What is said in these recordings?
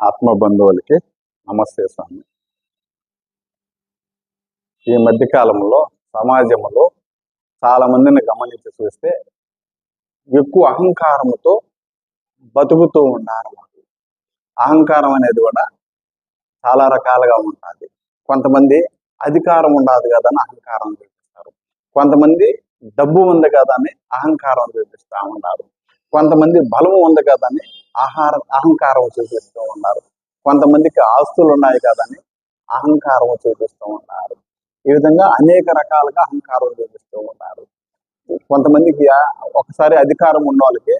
ఆత్మ బంధువులకి నమస్తే స్వామి. ఈ మధ్య కాలంలో సమాజంలో చాలా మందిని గమనించి చూస్తే ఎక్కువ అహంకారంతో బతుకుతూ ఉన్నారు. అహంకారం అనేది కూడా చాలా రకాలుగా ఉంటుంది. కొంతమంది అధికారం ఉండదు కదా అని అహంకారం చూపిస్తారు. కొంతమంది డబ్బు ఉంది కదా అని అహంకారం చూపిస్తూ ఉన్నారు. కొంతమంది బలం ఉంది కదా అని అహంకారం చూపిస్తూ ఉన్నారు. కొంతమందికి ఆస్తులు ఉన్నాయి కదని అహంకారం చూపిస్తూ ఉన్నారు. ఈ విధంగా అనేక రకాలుగా అహంకారం చూపిస్తూ ఉన్నారు. కొంతమందికి ఒకసారి అధికారం ఉన్న వాళ్ళకి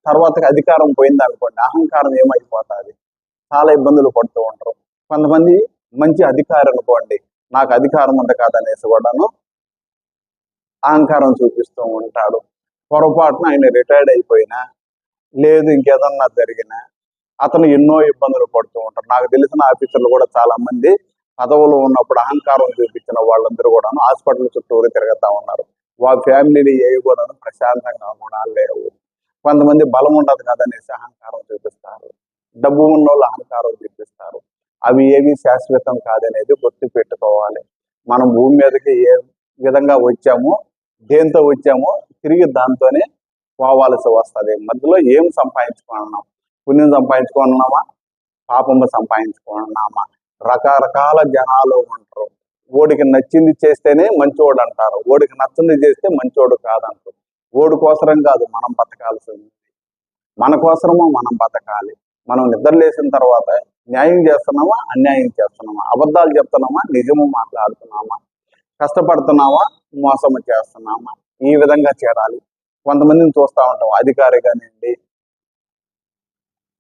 తర్వాతకి అధికారం పోయింది అనుకోండి, అహంకారం ఏమైపోతుంది, చాలా ఇబ్బందులు పడుతూ ఉంటారు. కొంతమంది మంచి అధికారం అనుకోండి, నాకు అధికారం ఉంది కాదనేసి కూడాను అహంకారం చూపిస్తూ ఉంటాడు. పొరపాటున ఆయన రిటైర్డ్ అయిపోయినా లేదు ఇంకేదన్నా జరిగినా అతను ఎన్నో ఇబ్బందులు పడుతూ ఉంటారు. నాకు తెలిసిన ఆఫీసర్లు కూడా చాలా మంది పదవులు ఉన్నప్పుడు అహంకారం చూపించిన వాళ్ళందరూ కూడాను హాస్పిటల్ చుట్టూరు తిరుగుతూ ఉన్నారు. వాళ్ళ ఫ్యామిలీని ఏవి కూడాను ప్రశాంతంగా కూడా లేవు. కొంతమంది బలం ఉండదు కదనేసి అహంకారం చూపిస్తారు. డబ్బు ఉన్న వాళ్ళు అహంకారం చూపిస్తారు. అవి ఏవి శాశ్వతం కాదనేది గుర్తు పెట్టుకోవాలి. మనం భూమి మీదకి ఏ విధంగా వచ్చామో, దేంతో వచ్చామో తిరిగి దాంతోనే పోవాల్సి వస్తుంది. మధ్యలో ఏం సంపాదించుకున్నాం? పుణ్యం సంపాదించుకున్నామా, పాపము సంపాదించుకున్నామా? రకరకాల జనాలు ఉంటారు. ఓడికి నచ్చింది చేస్తేనే మంచోడు అంటారు, ఓడికి నచ్చింది చేస్తే మంచోడు కాదంటారు. ఓడి కోసరం కాదు మనం బతకాల్సింది, మన కోసరము మనం బతకాలి. మనం నిద్రలేసిన తర్వాత న్యాయం చేస్తున్నామా, అన్యాయం చేస్తున్నామా, అబద్ధాలు చెప్తున్నామా, నిజము మాట్లాడుతున్నామా, కష్టపడుతున్నామా, మోసము చేస్తున్నామా, ఈ విధంగా చేరాలి. కొంతమందిని చూస్తూ ఉంటాం, అధికారి కానివ్వండి,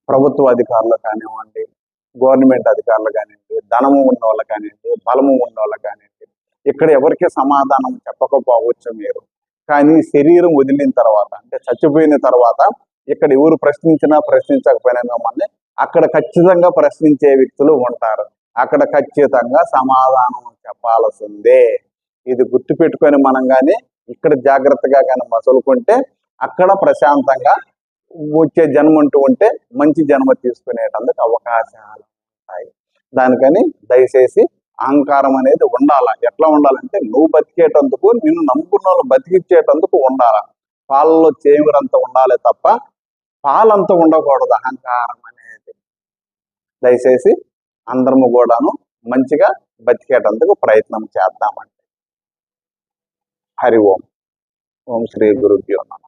ప్రభుత్వ అధికారులు కానివ్వండి, గవర్నమెంట్ అధికారులు కానివ్వండి, ధనము ఉన్న వాళ్ళు కానివ్వండి, బలము ఉన్న వాళ్ళు కానివ్వండి, ఇక్కడ ఎవరికి సమాధానం చెప్పకపోవచ్చు మీరు, కానీ శరీరం వదిలిన తర్వాత అంటే చచ్చిపోయిన తర్వాత ఇక్కడ ఎవరు ప్రశ్నించకపోయినా మిమ్మల్ని అక్కడ ఖచ్చితంగా ప్రశ్నించే వ్యక్తులు ఉంటారు. అక్కడ ఖచ్చితంగా సమాధానం చెప్పాల్సిందే. ఇది గుర్తుపెట్టుకొని మనం కానీ ఇక్కడ జాగ్రత్తగా కానీ మసులుకుంటే అక్కడ ప్రశాంతంగా వచ్చే జన్మ అంటూ ఉంటే మంచి జన్మ తీసుకునేటందుకు అవకాశాలు ఉంటాయి. దానికని దయచేసి అహంకారం అనేది ఉండాలా. ఎట్లా ఉండాలంటే నువ్వు బతికేటందుకు, నిన్ను నమ్ముకున్న వాళ్ళు బతికిచ్చేటందుకు ఉండాలా. పాలలో చేమిరంత ఉండాలి తప్ప పాలంత ఉండకూడదు అహంకారం అనేది. దయచేసి అందరము కూడాను మంచిగా బతికేటందుకు ప్రయత్నం చేద్దామండి. హరి ఓం. ఓం శ్రీ గురుభ్యో నమః.